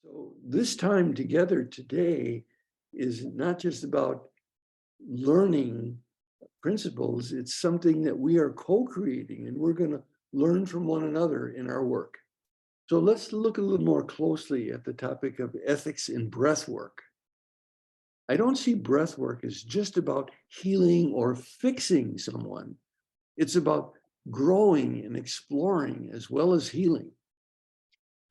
So this time together today is not just about learning principles, it's something that we are co-creating and we're going to learn from one another in our work. So let's look a little more closely at the topic of ethics in breath work. I don't see breath work as just about healing or fixing someone. It's about growing and exploring as well as healing.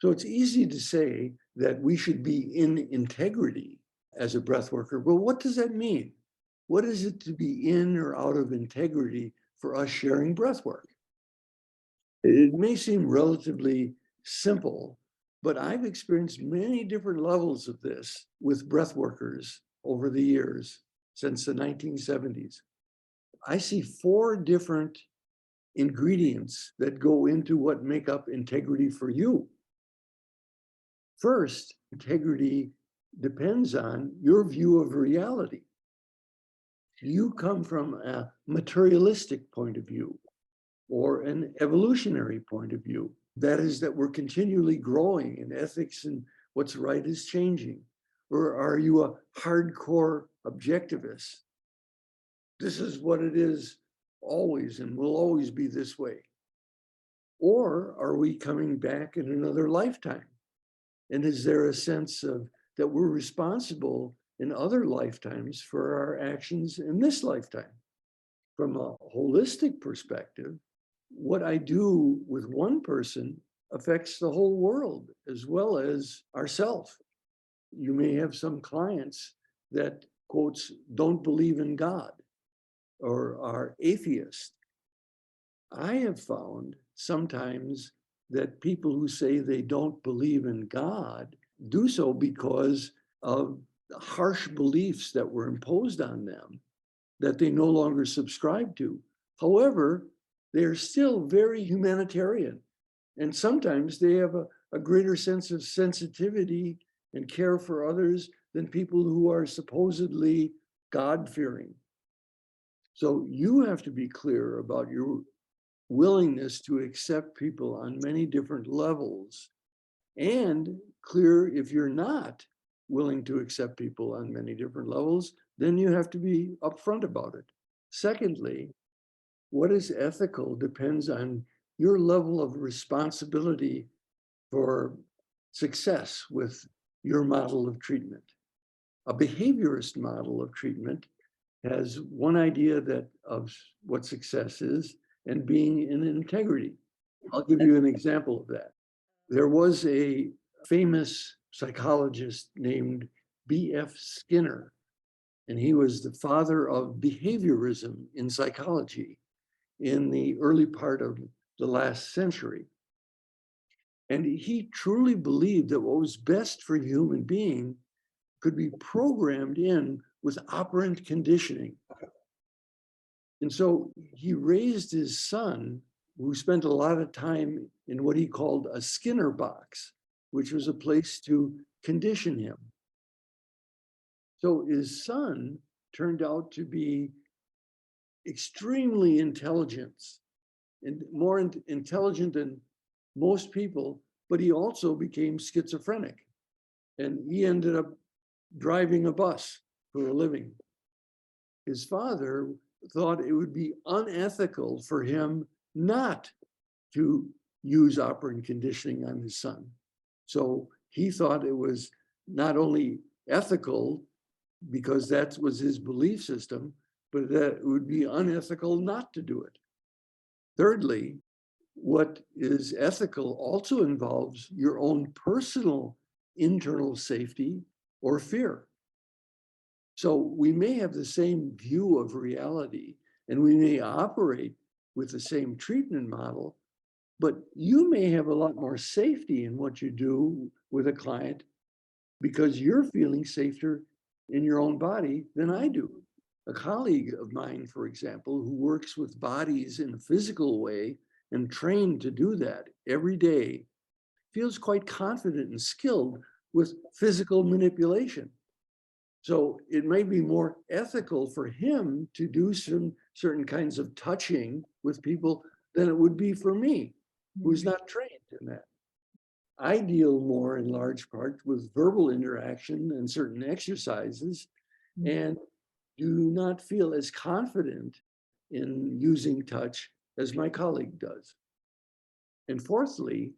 So it's easy to say that we should be in integrity as a breath worker. But what does that mean? What is it to be in or out of integrity for us sharing breath work? It may seem relatively simple, but I've experienced many different levels of this with breath workers over the years since the 1970s. I see four different ingredients that go into what make up integrity for you. First, integrity depends on your view of reality. You come from a materialistic point of view or an evolutionary point of view. That is, that we're continually growing and ethics and what's right is changing. Or are you a hardcore objectivist? This is what it is always and will always be this way. Or are we coming back in another lifetime? And is there a sense of that we're responsible in other lifetimes for our actions in this lifetime? From a holistic perspective, what I do with one person affects the whole world as well as ourselves. You may have some clients that, quotes, don't believe in God or are atheist. I have found sometimes that people who say they don't believe in God do so because of harsh beliefs that were imposed on them that they no longer subscribe to. However, they're still very humanitarian. And sometimes they have a greater sense of sensitivity and care for others than people who are supposedly God-fearing. So you have to be clear about your willingness to accept people on many different levels, and clear if you're not willing to accept people on many different levels, then you have to be upfront about it. Secondly, what is ethical depends on your level of responsibility for success with your model of treatment. A behaviorist model of treatment has one idea that of what success is and being in integrity. I'll give you an example of that. There was a famous psychologist named B.F. Skinner, and he was the father of behaviorism in psychology in the early part of the last century. And he truly believed that what was best for a human being could be programmed in with operant conditioning. And so he raised his son, who spent a lot of time in what he called a Skinner box, which was a place to condition him. So his son turned out to be extremely intelligent and more intelligent than most people, but he also became schizophrenic. And he ended up driving a bus for a living. His father thought it would be unethical for him not to use operant conditioning on his son. So he thought it was not only ethical because that was his belief system, but that it would be unethical not to do it. Thirdly, what is ethical also involves your own personal internal safety or fear. So we may have the same view of reality and we may operate with the same treatment model, but you may have a lot more safety in what you do with a client because you're feeling safer in your own body than I do. A colleague of mine, for example, who works with bodies in a physical way and trained to do that every day, feels quite confident and skilled with physical manipulation. So it may be more ethical for him to do some certain kinds of touching with people than it would be for me, who's not trained in that. I deal more in large part with verbal interaction and certain exercises, and do not feel as confident in using touch as my colleague does. And fourthly,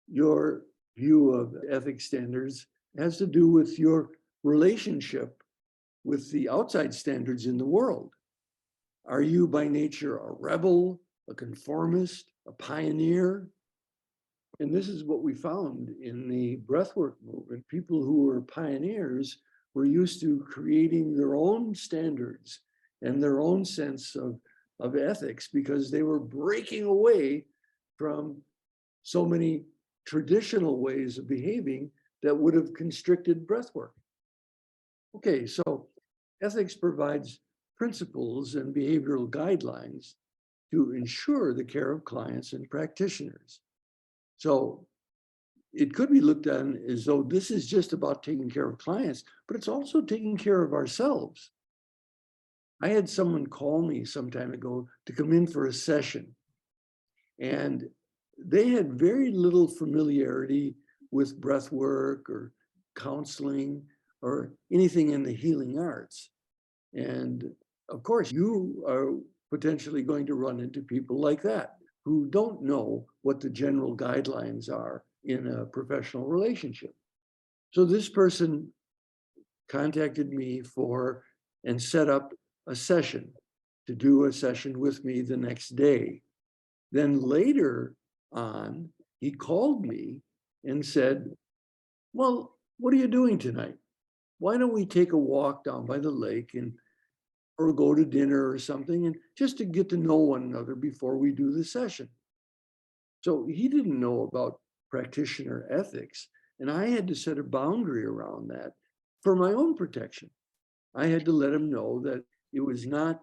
your view of ethics standards has to do with your relationship with the outside standards in the world. Are you by nature a rebel, a conformist, a pioneer? And this is what we found in the breathwork movement. People who were pioneers were used to creating their own standards and their own sense of ethics because they were breaking away from so many traditional ways of behaving that would have constricted breathwork. Okay, so ethics provides principles and behavioral guidelines to ensure the care of clients and practitioners. So it could be looked at as though this is just about taking care of clients, but it's also taking care of ourselves. I had someone call me some time ago to come in for a session, and they had very little familiarity with breath work or counseling or anything in the healing arts. And of course, you are potentially going to run into people like that who don't know what the general guidelines are in a professional relationship. So this person contacted me for and set up a session to do a session with me the next day. Then later on, he called me and said, well, what are you doing tonight? Why don't we take a walk down by the lake and or go to dinner or something, and just to get to know one another before we do the session. So he didn't know about practitioner ethics, and I had to set a boundary around that for my own protection. I had to let him know that it was not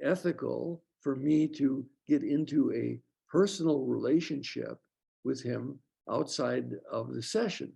ethical for me to get into a personal relationship with him outside of the session.